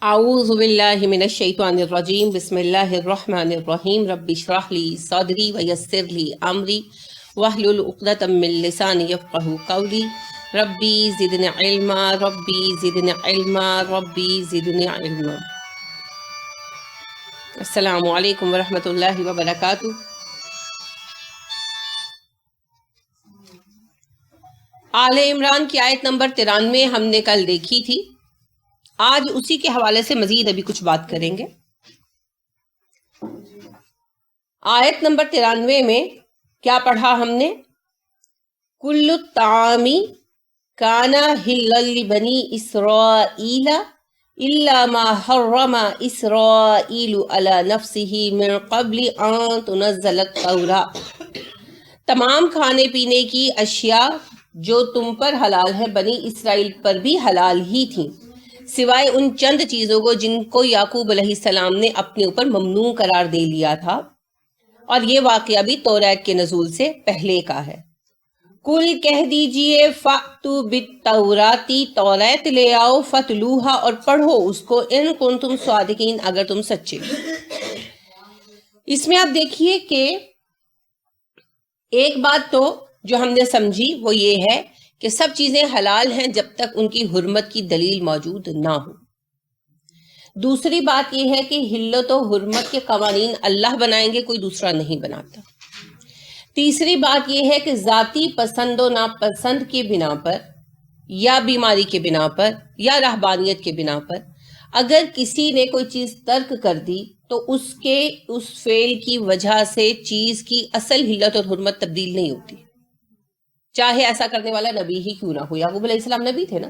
اعوذ باللہ من الشیطان الرجیم بسم اللہ الرحمن الرحیم رب اشرح لی صدری ویسر لی امری واحلل عقدۃ من لسانی یفقہوا قولی ربی زدنی علما ربی زدنی علما ربی زدنی علما۔ السلام علیکم ورحمۃ اللہ وبرکاتہ۔ آل عمران کی آیت نمبر 93 ہم نے کل دیکھی تھی، آج اسی کے حوالے سے مزید ابھی کچھ بات کریں گے۔ آیت نمبر 93 میں کیا پڑھا ہم نے؟ کل الطعام کان حلا لبنی اسرائیل الا ما حرم اسرائیل علی نفسہ من قبل ان تنزل التوراۃ۔ تمام کھانے پینے کی اشیاء جو تم پر حلال ہے بنی اسرائیل پر بھی حلال ہی تھیں، سوائے ان چند چیزوں کو جن کو یعقوب علیہ السلام نے اپنے اوپر ممنوع قرار دے لیا تھا، اور یہ واقعہ بھی توریت کے نزول سے پہلے کا ہے۔ کل کہہ دیجئے فَأْتُوا بِالتَّوْرَاةِ، توریت لے آؤ، فَتْلُوہا، اور پڑھو اس کو، ان کنتم صادقین، اگر تم سچے۔ اس میں آپ دیکھیے کہ ایک بات تو جو ہم نے سمجھی وہ یہ ہے کہ سب چیزیں حلال ہیں جب تک ان کی حرمت کی دلیل موجود نہ ہو۔ دوسری بات یہ ہے کہ حلت و حرمت کے قوانین اللہ بنائیں گے، کوئی دوسرا نہیں بناتا۔ تیسری بات یہ ہے کہ ذاتی پسند و ناپسند کی بنا پر، یا بیماری کے بنا پر، یا رہبانیت کے بنا پر اگر کسی نے کوئی چیز ترک کر دی تو اس فعل کی وجہ سے چیز کی اصل حلت اور حرمت تبدیل نہیں ہوتی، چاہے ایسا کرنے والا نبی ہی کیوں نہ ہو۔ یعقوب علیہ السلام نبی تھے نا،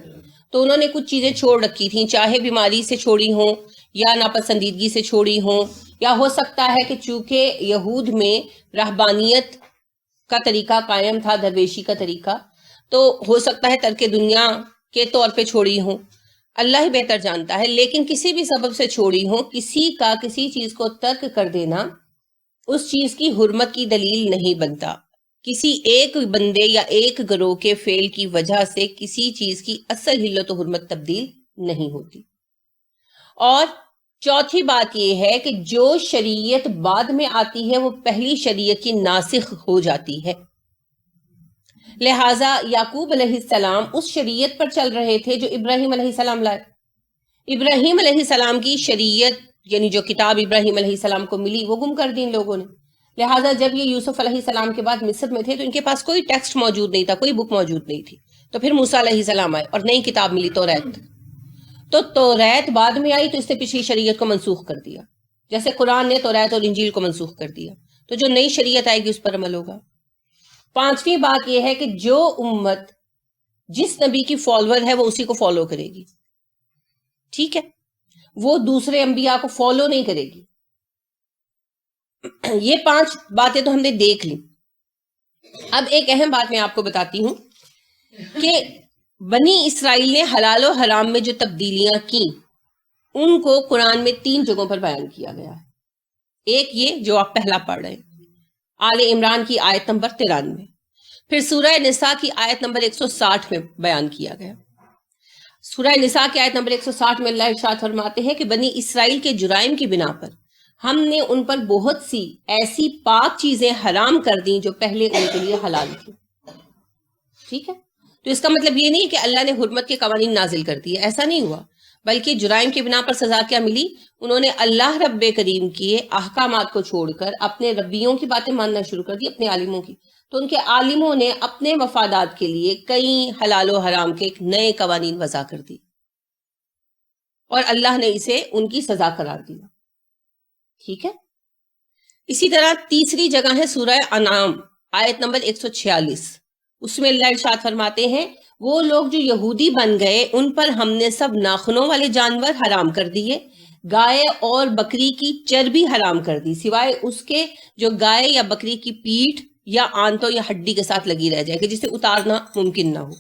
تو انہوں نے کچھ چیزیں چھوڑ رکھی تھیں، چاہے بیماری سے چھوڑی ہوں یا ناپسندیدگی سے چھوڑی ہوں، یا ہو سکتا ہے کہ چونکہ یہود میں رہبانیت کا طریقہ قائم تھا، درویشی کا طریقہ، تو ہو سکتا ہے ترک دنیا کے طور پہ چھوڑی ہوں، اللہ ہی بہتر جانتا ہے۔ لیکن کسی بھی سبب سے چھوڑی ہوں، کسی چیز کو ترک کر دینا اس چیز کی حرمت کی دلیل نہیں بنتا۔ کسی ایک بندے یا ایک گروہ کے فعل کی وجہ سے کسی چیز کی اصل حلت و حرمت تبدیل نہیں ہوتی۔ اور چوتھی بات یہ ہے کہ جو شریعت بعد میں آتی ہے وہ پہلی شریعت کی ناسخ ہو جاتی ہے، لہٰذا یعقوب علیہ السلام اس شریعت پر چل رہے تھے جو ابراہیم علیہ السلام لائے۔ ابراہیم علیہ السلام کی شریعت، یعنی جو کتاب ابراہیم علیہ السلام کو ملی، وہ گم کر دی ان لوگوں نے۔ لہٰذا جب یہ یوسف علیہ السلام کے بعد مصر میں تھے تو ان کے پاس کوئی ٹیکسٹ موجود نہیں تھا، کوئی بک موجود نہیں تھی، تو پھر موسیٰ علیہ السلام آئے اور نئی کتاب ملی، توریت۔ تو توریت بعد میں آئی تو اس نے پچھلی شریعت کو منسوخ کر دیا، جیسے قرآن نے توریت اور انجیل کو منسوخ کر دیا، تو جو نئی شریعت آئے گی اس پر عمل ہوگا۔ پانچویں بات یہ ہے کہ جو امت جس نبی کی فالوور ہے وہ اسی کو فالو کرے گی، ٹھیک ہے، وہ دوسرے انبیاء کو فالو نہیں کرے گی۔ یہ 5 باتیں تو ہم نے دیکھ لی۔ اب ایک اہم بات میں آپ کو بتاتی ہوں کہ بنی اسرائیل نے حلال و حرام میں جو تبدیلیاں کی ان کو قرآن میں 3 جگہوں پر بیان کیا گیا ہے۔ ایک یہ جو آپ پہلا پڑھ رہے ہیں، آل عمران کی آیت نمبر 93، پھر سورہ نساء کی آیت نمبر 160 میں بیان کیا گیا۔ سورہ نساء کی آیت نمبر 160 میں اللہ ارشاد فرماتے ہیں کہ بنی اسرائیل کے جرائم کی بنا پر ہم نے ان پر بہت سی ایسی پاک چیزیں حرام کر دیں جو پہلے ان کے لیے حلال تھی، ٹھیک ہے۔ تو اس کا مطلب یہ نہیں کہ اللہ نے حرمت کے قوانین نازل کر دیے، ایسا نہیں ہوا، بلکہ جرائم کی بنا پر سزا کیا ملی؟ انہوں نے اللہ رب کریم کے احکامات کو چھوڑ کر اپنے ربیوں کی باتیں ماننا شروع کر دی، اپنے عالموں کی، تو ان کے عالموں نے اپنے مفادات کے لیے کئی حلال و حرام کے نئے قوانین وضع کر دی، اور اللہ نے اسے ان کی سزا قرار دیا، ٹھیک ہے۔ اسی طرح تیسری جگہ ہے سورہ انعام آیت نمبر 146، اس میں اللہ ارشاد فرماتے ہیں وہ لوگ جو یہودی بن گئے ان پر ہم نے سب ناخنوں والے جانور حرام کر دیے، گائے اور بکری کی چربی حرام کر دی، سوائے اس کے جو گائے یا بکری کی پیٹھ یا آنتوں یا ہڈی کے ساتھ لگی رہ جائے کہ جسے اتارنا ممکن نہ ہو۔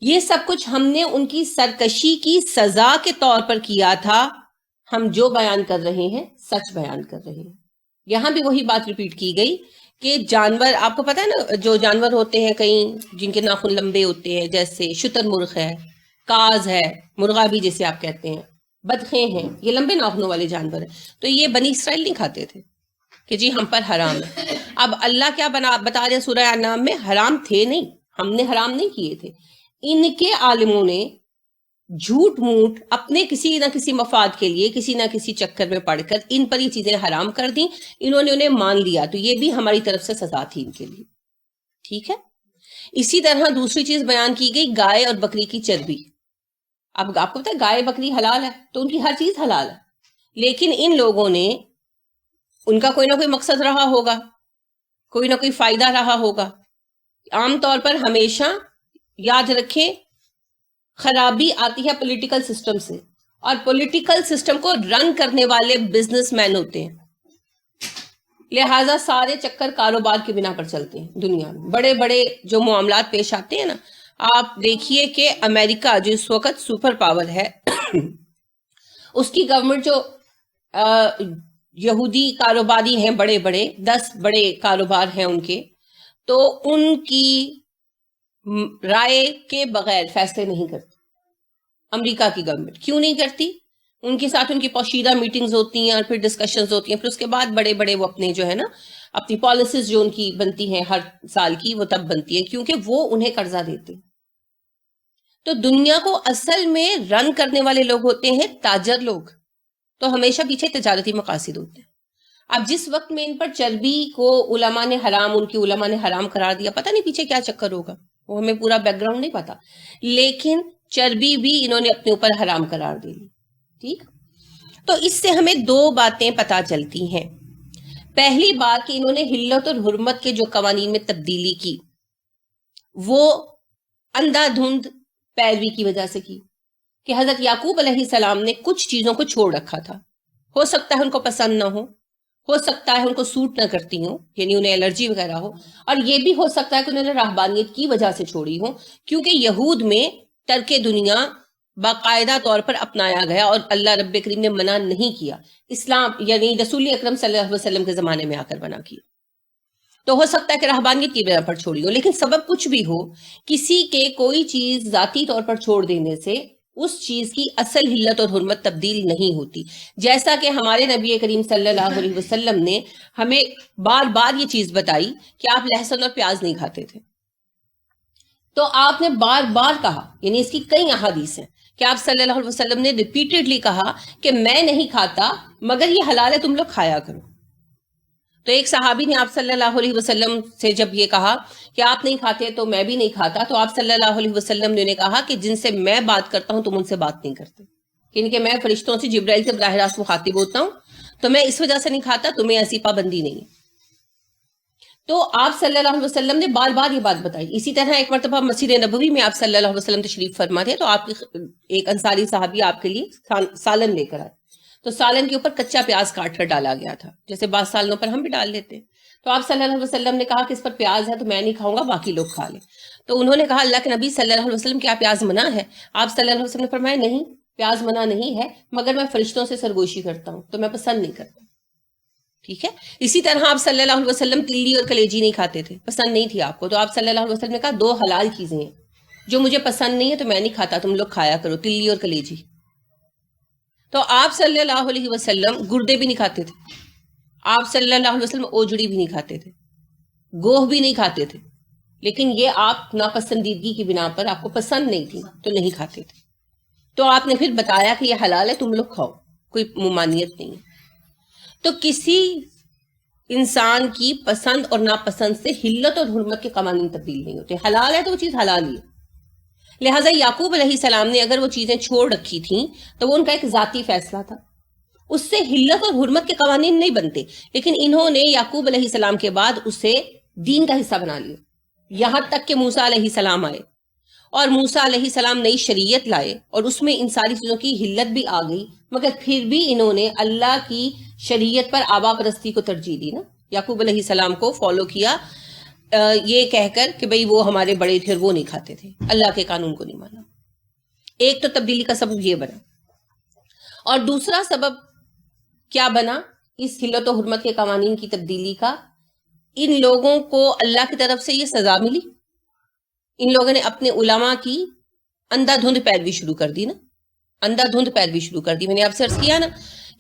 یہ سب کچھ ہم نے ان کی سرکشی کی سزا کے طور پر کیا تھا۔ ہم جو بیان کر رہے ہیں سچ بیان کر رہے ہیں۔ یہاں بھی وہی بات ریپیٹ کی گئی کہ جانور، آپ کو پتہ ہے نا، جو جانور ہوتے ہیں کئی جن کے ناخن لمبے ہوتے ہیں، جیسے شتر مرغ ہے، کاز ہے، مرغابی جسے آپ کہتے ہیں، بدخیں ہیں، یہ لمبے ناخنوں والے جانور ہیں، تو یہ بنی اسرائیل نہیں کھاتے تھے کہ جی ہم پر حرام ہے۔ اب اللہ کیا بتا رہے سورہ انعام میں، حرام تھے نہیں، ہم نے حرام نہیں کیے تھے، ان کے عالموں نے جھوٹ موٹ اپنے کسی نہ کسی مفاد کے لیے کسی نہ کسی چکر میں پڑھ کر ان پر یہ چیزیں حرام کر دیں، انہوں نے انہیں مان لیا، تو یہ بھی ہماری طرف سے سزا تھی ان کے لیے، ٹھیک ہے۔ اسی طرح دوسری چیز بیان کی گئی گائے اور بکری کی چربی۔ اب آپ کو پتا ہے گائے بکری حلال ہے تو ان کی ہر چیز حلال ہے، لیکن ان لوگوں نے، ان کا کوئی نہ کوئی مقصد رہا ہوگا، کوئی نہ کوئی فائدہ رہا ہوگا۔ عام طور پر ہمیشہ یاد رکھیں خرابی آتی ہے پولیٹیکل سسٹم سے، اور پولیٹیکل سسٹم کو رن کرنے والے بزنس مین ہوتے ہیں، لہٰذا سارے چکر کاروبار کی بنا پر چلتے ہیں دنیا میں۔ بڑے بڑے جو معاملات پیش آتے ہیں نا، آپ دیکھیے کہ امریکہ جو اس وقت سپر پاور ہے اس کی گورنمنٹ جو یہودی کاروباری ہیں، بڑے بڑے 10 بڑے کاروبار ہیں ان کے، تو ان کی رائے کے بغیر فیصلے نہیں کرتی امریکہ کی گورنمنٹ۔ کیوں نہیں کرتی؟ ان کے ساتھ ان کی پوشیدہ میٹنگز ہوتی ہیں اور پھر ڈسکشنز ہوتی ہیں، پھر اس کے بعد بڑے بڑے وہ اپنے جو ہے نا اپنی پالیسیز جو ان کی بنتی ہیں ہر سال کی، وہ تب بنتی ہیں کیونکہ وہ انہیں قرضہ دیتے ہیں۔ تو دنیا کو اصل میں رن کرنے والے لوگ ہوتے ہیں تاجر لوگ، تو ہمیشہ پیچھے تجارتی مقاصد ہوتے ہیں۔ اب جس وقت میں ان پر چربی کو علماء نے حرام، ان کی علماء نے حرام قرار دیا، پتہ نہیں پیچھے کیا چکر ہوگا، وہ ہمیں پورا بیک گراؤنڈ نہیں پتا، لیکن چربی بھی انہوں نے اپنے اوپر حرام قرار دی، ٹھیک۔ تو اس سے ہمیں 2 باتیں پتہ چلتی ہیں۔ پہلی بات کہ انہوں نے حلت اور حرمت کے جو قوانین میں تبدیلی کی وہ اندھا دھند پیروی کی وجہ سے کی، کہ حضرت یعقوب علیہ السلام نے کچھ چیزوں کو چھوڑ رکھا تھا، ہو سکتا ہے ان کو پسند نہ ہو سکتا ہے ان کو سوٹ نہ کرتی ہوں، یعنی انہیں الرجی وغیرہ ہو، اور یہ بھی ہو سکتا ہے کہ انہوں نے راہبانیت کی وجہ سے چھوڑی ہو، کیونکہ یہود میں ترک دنیا باقاعدہ طور پر اپنایا گیا اور اللہ رب کریم نے منع نہیں کیا، اسلام یعنی رسول اکرم صلی اللہ علیہ وسلم کے زمانے میں آ کر منع کیا۔ تو ہو سکتا ہے کہ رہبانیت کی بنا پر چھوڑی ہو، لیکن سبب کچھ بھی ہو، کسی کے کوئی چیز ذاتی طور پر چھوڑ دینے سے اس چیز کی اصل حلت اور حرمت تبدیل نہیں ہوتی۔ جیسا کہ ہمارے نبی کریم صلی اللہ علیہ وسلم نے ہمیں بار بار یہ چیز بتائی کہ آپ لہسن اور پیاز نہیں کھاتے تھے، تو آپ نے بار بار کہا، یعنی اس کی کئی احادیث ہیں کہ آپ صلی اللہ علیہ وسلم نے ریپیٹڈلی کہا کہ میں نہیں کھاتا مگر یہ حلال ہے، تم لوگ کھایا کرو۔ تو ایک صحابی نے آپ صلی اللہ علیہ وسلم سے جب یہ کہا کہ آپ نہیں کھاتے تو میں بھی نہیں کھاتا، تو آپ صلی اللہ علیہ وسلم نے کہا کہ جن سے میں بات کرتا ہوں تم ان سے بات نہیں کرتے، یعنی کہ میں فرشتوں سے، جبرائیل سے براہ راست مخاطب ہوتا ہوں، تو میں اس وجہ سے نہیں کھاتا، تمہیں ایسی پابندی نہیں ہے۔ تو آپ صلی اللہ علیہ وسلم نے بار بار یہ بات بتائی۔ اسی طرح ایک مرتبہ مسجد نبوی میں آپ صلی اللہ علیہ وسلم تشریف فرما تھے، تو آپ کی ایک انصاری صحابی آپ کے لیے سالن لے کر آئے، تو سالن کے اوپر کچا پیاز کاٹ کر ڈالا گیا تھا، جیسے بعض سالنوں پر ہم بھی ڈال لیتے ہیں۔ تو آپ صلی اللہ علیہ وسلم نے کہا کہ اس پر پیاز ہے تو میں نہیں کھاؤں گا، باقی لوگ کھا لیں۔ تو انہوں نے کہا اللہ کے نبی صلی اللہ علیہ وسلم کیا پیاز منع ہے؟ آپ صلی اللہ علیہ وسلم نے فرمایا نہیں، پیاز منع نہیں ہے، مگر میں فرشتوں سے سرگوشی کرتا ہوں تو میں پسند نہیں کرتا، ٹھیک ہے۔ اسی طرح آپ صلی اللہ علیہ وسلم تلی اور کلیجی نہیں کھاتے تھے، پسند نہیں تھی آپ کو، تو آپ صلی اللہ علیہ وسلم نے کہا 2 حلال چیزیں ہیں جو مجھے پسند نہیں ہے تو میں نہیں کھاتا، تم لوگ کھایا کرو، تلی اور کلیجی۔ تو آپ صلی اللہ علیہ وسلم گردے بھی نہیں کھاتے تھے، آپ صلی اللہ علیہ وسلم اوجڑی بھی نہیں کھاتے تھے، گوہ بھی نہیں کھاتے تھے، لیکن یہ آپ ناپسندیدگی کی بنا پر آپ کو پسند نہیں تھی تو نہیں کھاتے تھے۔ تو آپ نے پھر بتایا کہ یہ حلال ہے، تم لوگ کھاؤ، کوئی ممانعت نہیں ہے۔ تو کسی انسان کی پسند اور ناپسند سے حلت اور حرمت کے قوانین تبدیل نہیں ہوتے، حلال ہے تو وہ چیز حلال ہی ہے۔ لہٰذا یعقوب علیہ السلام نے اگر وہ چیزیں چھوڑ رکھی تھیں تو وہ ان کا ایک ذاتی فیصلہ تھا، اس سے حلت اور حرمت کے قوانین نہیں بنتے، لیکن انہوں نے یعقوب علیہ السلام کے بعد اسے دین کا حصہ بنا لیا، یہاں تک کہ موسیٰ علیہ السلام آئے اور موسیٰ علیہ السلام نئی شریعت لائے اور اس میں ان ساری چیزوں کی حلت بھی آ گئی، مگر پھر بھی انہوں نے اللہ کی شریعت پر آبا پرستی کو ترجیح دی نا، یعقوب علیہ السلام کو فالو کیا یہ کہہ کر کہ بھئی وہ ہمارے بڑے تھے، وہ نہیں کھاتے تھے، اللہ کے قانون کو نہیں مانا۔ ایک تو تبدیلی کا سبب یہ بنا، اور دوسرا سبب کیا بنا اس حلت و حرمت کے قوانین کی تبدیلی کا؟ ان لوگوں کو اللہ کی طرف سے یہ سزا ملی، ان لوگوں نے اپنے علماء کی اندھا دھند پیروی شروع کر دی نا، اندھا دھند پیروی شروع کر دی. میں نے آپ سے عرض کیا نا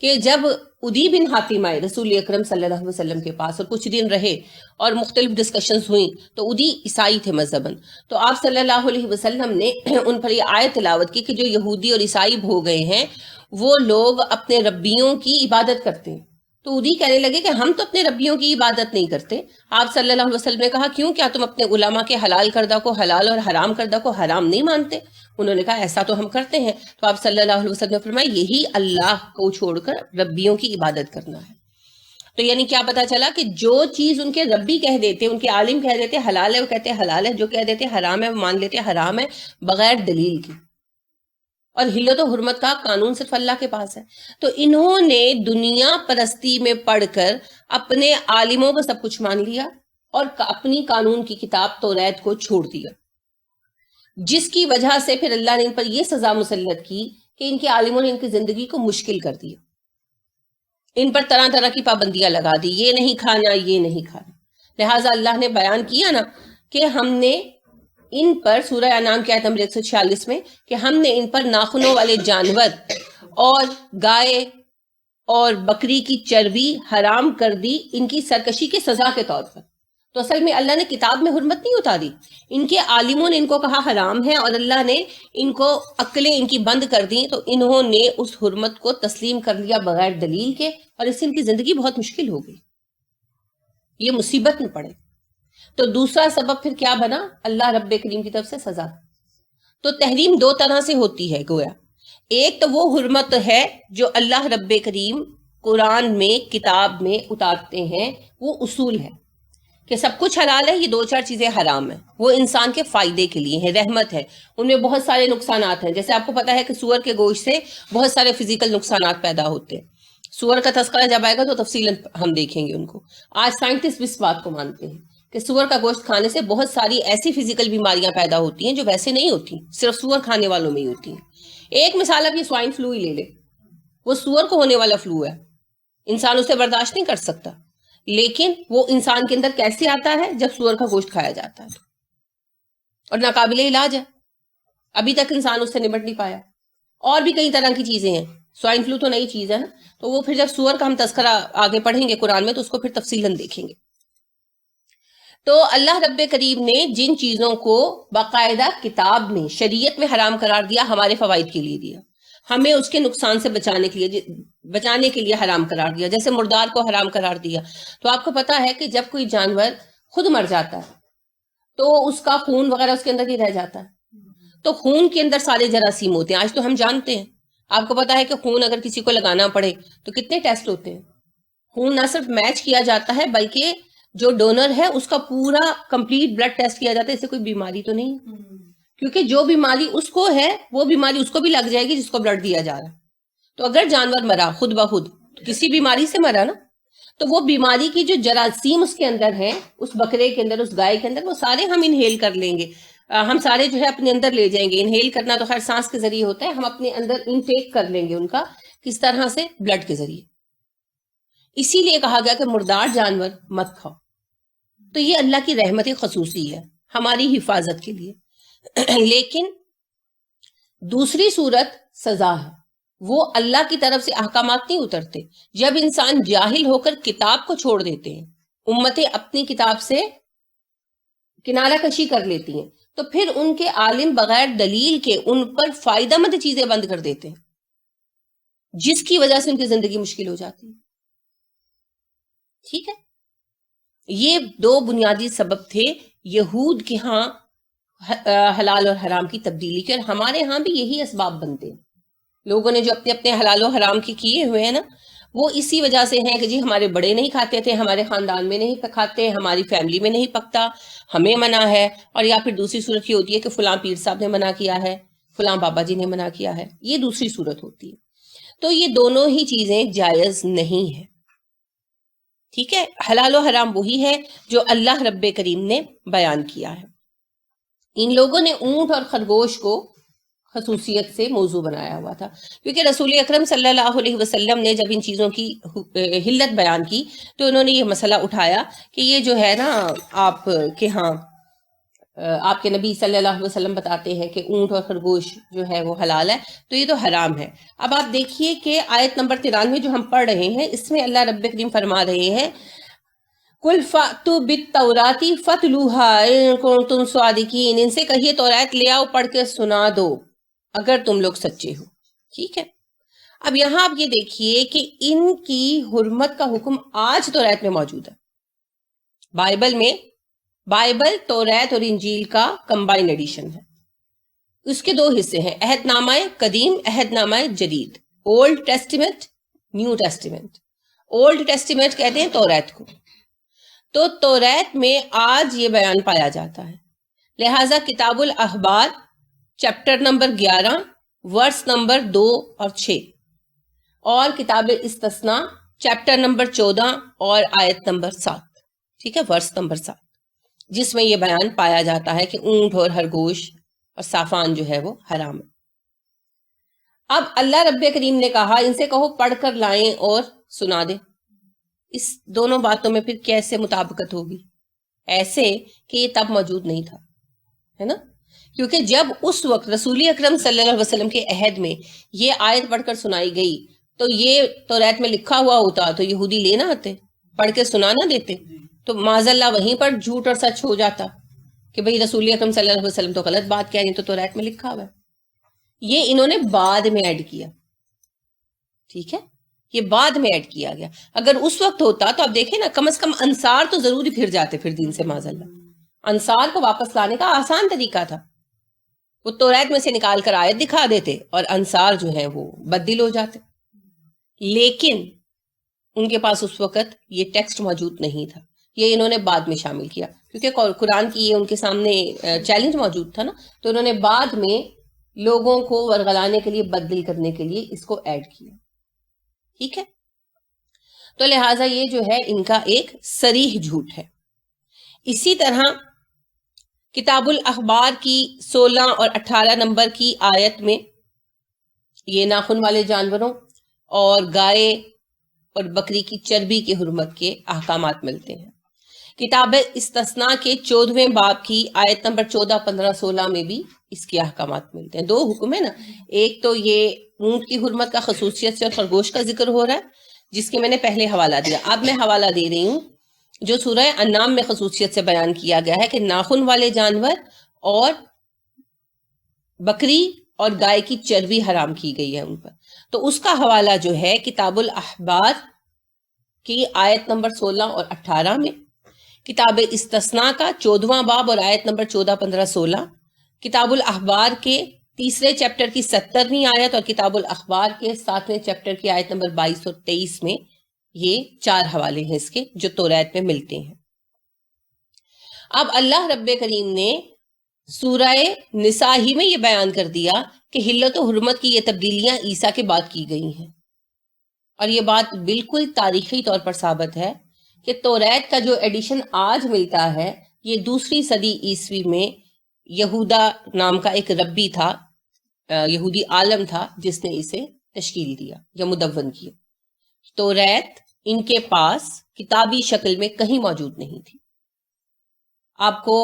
کہ جب عدی بن حاتم آئے رسول اکرم صلی اللہ علیہ وسلم کے پاس اور کچھ دن رہے اور مختلف ڈسکشنز ہوئیں، تو عدی عیسائی تھے مذہباً، تو آپ صلی اللہ علیہ وسلم نے ان پر یہ آیت تلاوت کی کہ جو یہودی اور عیسائی ہو گئے ہیں وہ لوگ اپنے ربیوں کی عبادت کرتے ہیں. تو عدی کہنے لگے کہ ہم تو اپنے ربیوں کی عبادت نہیں کرتے. آپ صلی اللہ علیہ وسلم نے کہا کیوں، کیا تم اپنے علماء کے حلال کردہ کو حلال اور حرام کردہ کو حرام نہیں مانتے؟ انہوں نے کہا ایسا تو ہم کرتے ہیں. تو آپ صلی اللہ علیہ وسلم نے فرمایا یہی اللہ کو چھوڑ کر ربیوں کی عبادت کرنا ہے. تو یعنی کیا پتا چلا کہ جو چیز ان کے ربی کہہ دیتے، ان کے عالم کہہ دیتے حلال ہے وہ کہتے حلال ہے، جو کہہ دیتے حرام ہے وہ مان لیتے حرام ہے بغیر دلیل کی. اور حلت و حرمت کا قانون صرف اللہ کے پاس ہے. تو انہوں نے دنیا پرستی میں پڑھ کر اپنے عالموں کو سب کچھ مان لیا اور اپنی قانون کی کتاب توریت کو چھوڑ دیا، جس کی وجہ سے پھر اللہ نے ان پر یہ سزا مسلط کی کہ ان کے عالموں نے ان کی زندگی کو مشکل کر دیا. ان پر طرح طرح کی پابندیاں لگا دی، یہ نہیں کھانا یہ نہیں کھانا. لہٰذا اللہ نے بیان کیا نا کہ ہم نے ان پر سورہ انعام کی آیت نمبر 146 میں کہ ہم نے ان پر ناخنوں والے جانور اور گائے اور بکری کی چربی حرام کر دی ان کی سرکشی کے سزا کے طور پر. تو اصل میں اللہ نے کتاب میں حرمت نہیں اتاری، ان کے عالموں نے ان کو کہا حرام ہے اور اللہ نے ان کو عقلیں ان کی بند کر دی، تو انہوں نے اس حرمت کو تسلیم کر لیا بغیر دلیل کے، اور اس سے ان کی زندگی بہت مشکل ہو گئی، یہ مصیبت میں پڑے. تو دوسرا سبب پھر کیا بنا؟ اللہ رب کریم کی طرف سے سزا. تو تحریم دو طرح سے ہوتی ہے گویا. ایک تو وہ حرمت ہے جو اللہ رب کریم قرآن میں کتاب میں اتارتے ہیں، وہ اصول ہے کہ سب کچھ حلال ہے، یہ دو چار چیزیں حرام ہیں، وہ انسان کے فائدے کے لیے ہیں، رحمت ہے. ان میں بہت سارے نقصانات ہیں، جیسے آپ کو پتا ہے کہ سور کے گوشت سے بہت سارے فزیکل نقصانات پیدا ہوتے ہیں. سور کا تذکرہ جب آئے گا تو تفصیل ہم دیکھیں گے ان کو. آج سائنٹسٹ اس بات کو مانتے ہیں کہ سور کا گوشت کھانے سے بہت ساری ایسی فزیکل بیماریاں پیدا ہوتی ہیں جو ویسے نہیں ہوتی، صرف سور کھانے والوں میں ہی ہوتی ہیں. ایک مثال اب یہ سوائن فلو ہی لے لے، وہ سور کو ہونے والا فلو ہے، انسان اسے برداشت نہیں کر سکتا، لیکن وہ انسان کے اندر کیسے آتا ہے؟ جب سور کا گوشت کھایا جاتا ہے، اور ناقابل علاج ہے، ابھی تک انسان اس سے نمٹ نہیں پایا. اور بھی کئی طرح کی چیزیں ہیں، سوائن فلو تو نئی چیز ہے نا، تو وہ پھر جب سور کا ہم تذکرہ آگے پڑھیں گے قرآن میں تو اس کو پھر تفصیلاً دیکھیں گے. تو اللہ رب کریم نے جن چیزوں کو باقاعدہ کتاب میں شریعت میں حرام قرار دیا ہمارے فوائد کے لیے دیا، ہمیں اس کے نقصان سے بچانے کے لیے حرام قرار دیا. جیسے مردار کو حرام قرار دیا، تو آپ کو پتا ہے کہ جب کوئی جانور خود مر جاتا ہے تو اس کا خون وغیرہ اس کے اندر ہی رہ جاتا ہے، تو خون کے اندر سارے جراثیم ہوتے ہیں. آج تو ہم جانتے ہیں، آپ کو پتا ہے کہ خون اگر کسی کو لگانا پڑے تو کتنے ٹیسٹ ہوتے ہیں. خون نہ صرف میچ کیا جاتا ہے بلکہ جو ڈونر ہے اس کا پورا کمپلیٹ بلڈ ٹیسٹ کیا جاتا ہے، اس سے کوئی بیماری تو نہیں، کیونکہ جو بیماری اس کو ہے وہ بیماری اس کو بھی لگ جائے گی جس کو بلڈ دیا جا رہا ہے. تو اگر جانور مرا خود بخود کسی بیماری سے مرا نا، تو وہ بیماری کی جو جراثیم اس کے اندر ہیں، اس بکرے کے اندر، اس گائے کے اندر، وہ سارے ہم انہیل کر لیں گے، ہم سارے جو ہے اپنے اندر لے جائیں گے. انہیل کرنا تو خیر سانس کے ذریعے ہوتا ہے، ہم اپنے اندر انٹیک کر لیں گے ان کا، کس طرح سے؟ بلڈ کے ذریعے. اسی لیے کہا گیا کہ مردار جانور مت کھاؤ. تو یہ اللہ کی رحمت خصوصی ہے ہماری حفاظت کے لیے. لیکن دوسری صورت سزا ہے، وہ اللہ کی طرف سے احکامات نہیں اترتے. جب انسان جاہل ہو کر کتاب کو چھوڑ دیتے ہیں، امتیں اپنی کتاب سے کنارہ کشی کر لیتی ہیں، تو پھر ان کے عالم بغیر دلیل کے ان پر فائدہ مند چیزیں بند کر دیتے ہیں، جس کی وجہ سے ان کی زندگی مشکل ہو جاتی ہے. ٹھیک ہے، یہ دو بنیادی سبب تھے یہود کے ہاں حلال اور حرام کی تبدیلی کے، اور ہمارے ہاں بھی یہی اسباب بنتے ہیں. لوگوں نے جو اپنے اپنے حلال و حرام کے کیے ہوئے ہیں نا، وہ اسی وجہ سے ہیں کہ جی ہمارے بڑے نہیں کھاتے تھے، ہمارے خاندان میں نہیں کھاتے، ہماری فیملی میں نہیں پکتا، ہمیں منع ہے. اور یا پھر دوسری صورت یہ ہوتی ہے کہ فلاں پیر صاحب نے منع کیا ہے، فلاں بابا جی نے منع کیا ہے، یہ دوسری صورت ہوتی ہے. تو یہ دونوں ہی چیزیں جائز نہیں ہیں. ٹھیک ہے، حلال و حرام وہی ہے جو اللہ رب کریم نے بیان کیا ہے. ان لوگوں نے اونٹ اور خرگوش کو خصوصیت سے موضوع بنایا ہوا تھا، کیونکہ رسول اکرم صلی اللہ علیہ وسلم نے جب ان چیزوں کی حلت بیان کی تو انہوں نے یہ مسئلہ اٹھایا کہ یہ جو ہے نا آپ کے ہاں آپ کے نبی صلی اللہ علیہ وسلم بتاتے ہیں کہ اونٹ اور خرگوش جو ہے وہ حلال ہے، تو یہ تو حرام ہے۔ اب آپ دیکھیے کہ آیت نمبر 93 جو ہم پڑھ رہے ہیں، اس میں اللہ رب کریم فرما رہے ہیں قُلْ فَأْتُوا بِالتَّوْرَاةِ فَاتْلُوهَا إِن كُنتُمْ صَادِقِينَ، ان سے کہیے تورات لے آؤ، پڑھ کے سنا دو اگر تم لوگ سچے ہو۔ ٹھیک ہے، اب یہاں آپ یہ دیکھیے کہ ان کی حرمت کا حکم آج تورات میں موجود ہے۔ بائبل تورات اور انجیل کا کمبائن ایڈیشن ہے۔ اس کے دو حصے ہیں، عہد نامہ قدیم، عہد نامہ جدید، old testament, new testament. Old testament کہتے ہیں تورات کو، تو تورات میں آج یہ بیان پایا جاتا ہے۔ لہٰذا کتاب الاخبار چیپٹر نمبر 11 ورس نمبر 2 اور 6، اور کتاب استثناء چیپٹر نمبر 14 اور آیت نمبر 7، ٹھیک ہے، ورس نمبر 7، جس میں یہ بیان پایا جاتا ہے کہ اونٹ اور خرگوش اور صافان جو ہے وہ حرام ہے۔ اب اللہ رب کریم نے کہا ان سے کہو پڑھ کر لائیں اور سنا دیں۔ اس دونوں باتوں میں پھر کیسے مطابقت ہوگی؟ ایسے کہ یہ تب موجود نہیں تھا، ہے نا، کیونکہ جب اس وقت رسول اکرم صلی اللہ علیہ وسلم کے عہد میں یہ آیت پڑھ کر سنائی گئی تو یہ تورات میں لکھا ہوا ہوتا تو یہودی لے نہ آتے، پڑھ کے سنا نہ دیتے، تو معاذ اللہ وہیں پر جھوٹ اور سچ ہو جاتا کہ بھئی رسول اکرم صلی اللہ علیہ وسلم تو غلط بات کہہ رہی تو تورات میں لکھا ہوا ہے۔ یہ انہوں نے بعد میں ایڈ کیا، ٹھیک ہے، یہ بعد میں ایڈ کیا گیا۔ اگر اس وقت ہوتا تو آپ دیکھیں نا، کم از کم انصار تو ضروری پھر جاتے پھر دین سے، معاذ اللہ انصار کو واپس لانے کا آسان طریقہ تھا، وہ تورات میں سے نکال کر آیت دکھا دیتے اور انصار جو ہیں وہ بدل ہو جاتے، لیکن ان کے پاس اس وقت یہ ٹیکسٹ موجود نہیں تھا، یہ انہوں نے بعد میں شامل کیا، کیونکہ قرآن کی یہ ان کے سامنے چیلنج موجود تھا نا، تو انہوں نے بعد میں لوگوں کو ورغلانے کے لیے، بدل کرنے کے لیے اس کو ایڈ کیا، ٹھیک ہے۔ تو لہٰذا یہ جو ہے ان کا ایک صریح جھوٹ ہے۔ اسی طرح کتاب الاخبار کی 16 اور 18 نمبر کی آیت میں یہ ناخن والے جانوروں اور گائے اور بکری کی چربی کی حرمت کے احکامات ملتے ہیں۔ کتاب استثناء کے 14ویں باب کی آیت نمبر 14، 15، 16 میں بھی اس کے احکامات ملتے ہیں۔ دو حکم ہے نا، ایک تو یہ اونٹ کی حرمت کا خصوصیت سے اور خرگوش کا ذکر ہو رہا ہے، جس کے میں نے پہلے حوالہ دیا، اب میں حوالہ دے رہی ہوں جو سورہ انعام میں خصوصیت سے بیان کیا گیا ہے کہ ناخن والے جانور اور بکری اور گائے کی چربی حرام کی گئی ہے ان پر، تو اس کا حوالہ جو ہے کتاب الاخبار کی آیت نمبر 16 اور 18 میں، کتاب استثناء کا 14واں باب اور آیت نمبر 14، 15، 16، کتاب الاخبار کے 3 چیپٹر کی 70ویں آیت اور کتاب الاخبار کے 7ویں چیپٹر کی آیت نمبر 22 اور 23 میں، یہ 4 حوالے ہیں اس کے جو تورات میں ملتے ہیں۔ اب اللہ رب کریم نے سورہ نساء ہی میں یہ بیان کر دیا کہ حلت و حرمت کی یہ تبدیلیاں عیسیٰ کے بعد کی گئی ہیں، اور یہ بات بالکل تاریخی طور پر ثابت ہے کہ تورات کا جو ایڈیشن آج ملتا ہے یہ 2 صدی عیسوی میں یہودا نام کا ایک ربی تھا، یہودی عالم تھا، جس نے اسے تشکیل دیا یا مدون کیا۔ تورات ان کے پاس کتابی شکل میں کہیں موجود نہیں تھی۔ آپ کو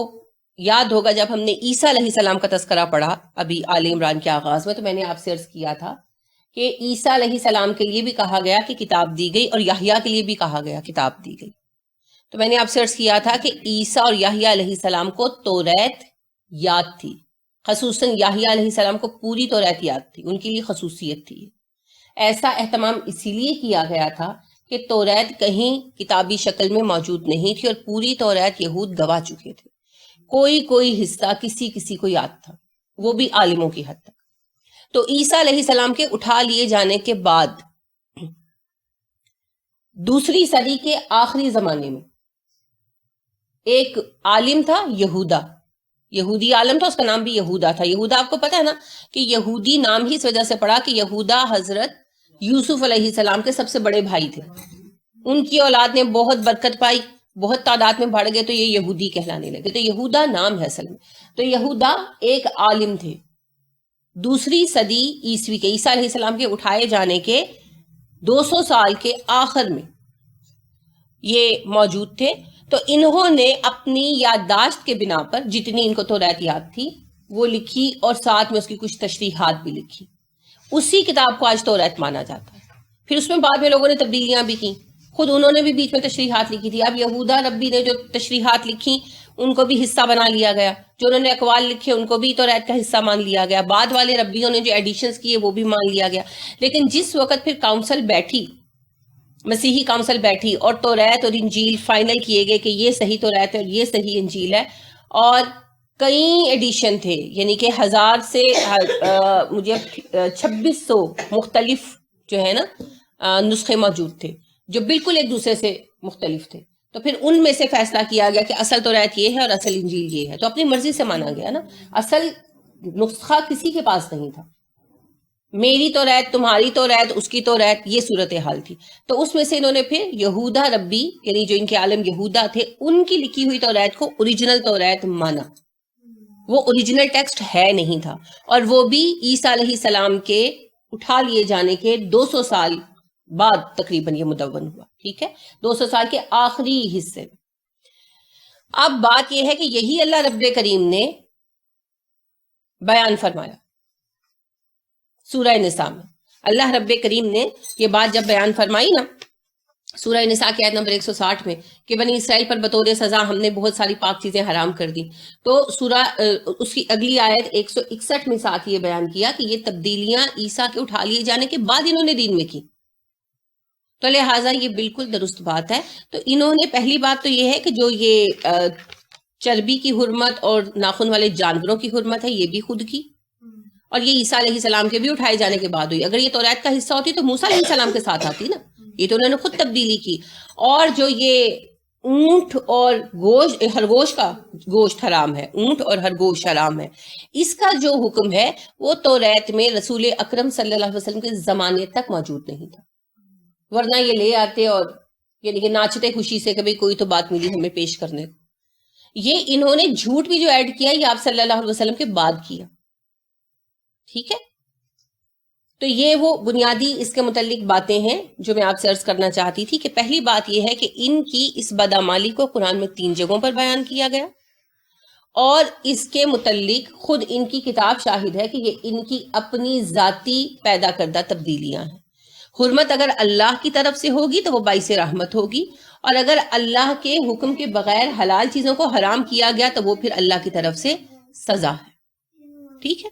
یاد ہوگا جب ہم نے عیسیٰ علیہ السلام کا تذکرہ پڑھا ابھی آل عمران کے آغاز میں، تو میں نے آپ سے عرض کیا تھا کہ عیسیٰ علیہ السلام کے لیے بھی کہا گیا کہ کتاب دی گئی، اور یحییٰ کے لیے بھی کہا گیا کتاب دی گئی۔ تو میں نے آپ سے عرض کیا تھا کہ عیسیٰ اور یحییٰ علیہ السلام کو تورات یاد تھی، خصوصاً یحییٰ علیہ السلام کو پوری تورات یاد تھی، ان کے لیے خصوصیت تھی۔ ایسا اہتمام اسی لیے کیا گیا تھا کہ تورات کہیں کتابی شکل میں موجود نہیں تھی، اور پوری تورات یہود گوا چکے تھے، کوئی حصہ کسی کو یاد تھا، وہ بھی عالموں کی حد تک۔ تو عیسیٰ علیہ السلام کے اٹھا لیے جانے کے بعد 2 صدی کے آخری زمانے میں ایک عالم تھا یہودا، یہودی عالم تھا، اس کا نام بھی یہودا تھا۔ یہودا آپ کو پتا ہے نا کہ یہودی نام ہی اس وجہ سے پڑا کہ یہودا حضرت یوسف علیہ السلام کے سب سے بڑے بھائی تھے، ان کی اولاد نے بہت برکت پائی، بہت تعداد میں بڑھ گئے، تو یہ یہودی کہلانے لگے، تو یہودا نام ہے اصل میں۔ تو یہودا ایک عالم تھے 2 صدی عیسوی کے، عیسیٰ علیہ السلام کے اٹھائے جانے کے 200 سال کے آخر میں یہ موجود تھے۔ تو انہوں نے اپنی یادداشت کے بنا پر جتنی ان کو توریت یاد تھی وہ لکھی، اور ساتھ میں اس کی کچھ تشریحات بھی لکھی. اسی کتاب کو آج توریت مانا جاتا ہے. پھر اس میں بعد میں لوگوں نے تبدیلیاں بھی کی، خود انہوں نے بھی بیچ میں تشریحات لکھی تھی. اب یہودا ربی نے جو تشریحات لکھی ان کو بھی حصہ بنا لیا گیا، جو انہوں نے اقوال لکھے ان کو بھی توریت کا حصہ مان لیا گیا، بعد والے ربیوں نے جو ایڈیشنز کیے وہ بھی مان لیا گیا. لیکن جس وقت پھر کاؤنسل بیٹھی، مسیحی کاؤنسل بیٹھی، اور توریت اور انجیل فائنل کیے گئے کہ یہ صحیح توریت ہے اور یہ صحیح انجیل ہے، اور کئی ایڈیشن تھے، یعنی کہ 1000 سے مجھے 2600 مختلف جو ہے نا نسخے موجود تھے جو بالکل ایک دوسرے سے مختلف تھے. تو پھر ان میں سے فیصلہ کیا گیا کہ اصل توریت یہ ہے اور اصل انجیل یہ ہے. تو اپنی مرضی سے مانا گیا نا، اصل نسخہ کسی کے پاس نہیں تھا. میری توریت، تمہاری توریت، اس کی توریت، یہ صورتحال تھی. تو اس میں سے انہوں نے پھر یہودا ربی، یعنی جو ان کے عالم یہودا تھے، ان کی لکھی ہوئی توریت کو اوریجنل توریت مانا. وہ اوریجنل ٹیکسٹ ہے نہیں تھا، اور وہ بھی عیسیٰ علیہ السلام کے اٹھا لیے جانے کے 200 سال بعد تقریباً یہ مدون ہوا. ٹھیک ہے، 200 سال کے آخری حصے میں. اب بات یہ ہے کہ یہی اللہ رب کریم نے بیان فرمایا سورہ نساء میں. اللہ رب کریم نے یہ بات جب بیان فرمائی نا سورہ نساء کی آیت نمبر 160 میں کہ بنی اسرائیل پر بطور سزا ہم نے بہت ساری پاک چیزیں حرام کر دی، تو سورہ اس کی اگلی آیت 161 میں ساتھ یہ بیان کیا کہ یہ تبدیلیاں عیسیٰ کے اٹھا لیے جانے کے بعد انہوں نے دین میں کی. تو لہٰذا یہ بالکل درست بات ہے. تو انہوں نے پہلی بات تو یہ ہے کہ جو یہ چربی کی حرمت اور ناخن والے جانوروں کی حرمت ہے یہ بھی خود کی، اور یہ عیسیٰ علیہ السلام کے بھی اٹھائے جانے کے بعد ہوئی. اگر یہ توریت کا حصہ ہوتی تو موسیٰ علیہ السلام کے ساتھ آتی نا، یہ تو انہوں نے خود تبدیلی کی. اور جو یہ اونٹ اور گوشت، خرگوش کا گوشت حرام ہے، اونٹ اور خرگوش حرام ہے، اس کا جو حکم ہے وہ توریت میں رسول اکرم صلی اللہ علیہ وسلم کے زمانے تک موجود نہیں تھا. ورنہ یہ لے آتے اور یعنی کہ ناچتے خوشی سے کبھی کوئی تو بات ملی ہمیں پیش کرنے کو. یہ انہوں نے جھوٹ بھی جو ایڈ کیا یہ آپ صلی اللہ علیہ وسلم کے بعد کیا. ٹھیک ہے، تو یہ وہ بنیادی اس کے متعلق باتیں ہیں جو میں آپ سے عرض کرنا چاہتی تھی. کہ پہلی بات یہ ہے کہ ان کی اس بدعمالی کو قرآن میں 3 جگہوں پر بیان کیا گیا، اور اس کے متعلق خود ان کی کتاب شاہد ہے کہ یہ ان کی اپنی ذاتی پیدا کردہ تبدیلیاں ہیں. حرمت اگر اللہ کی طرف سے ہوگی تو وہ باعث رحمت ہوگی، اور اگر اللہ کے حکم کے بغیر حلال چیزوں کو حرام کیا گیا تو وہ پھر اللہ کی طرف سے سزا ہے. ٹھیک ہے.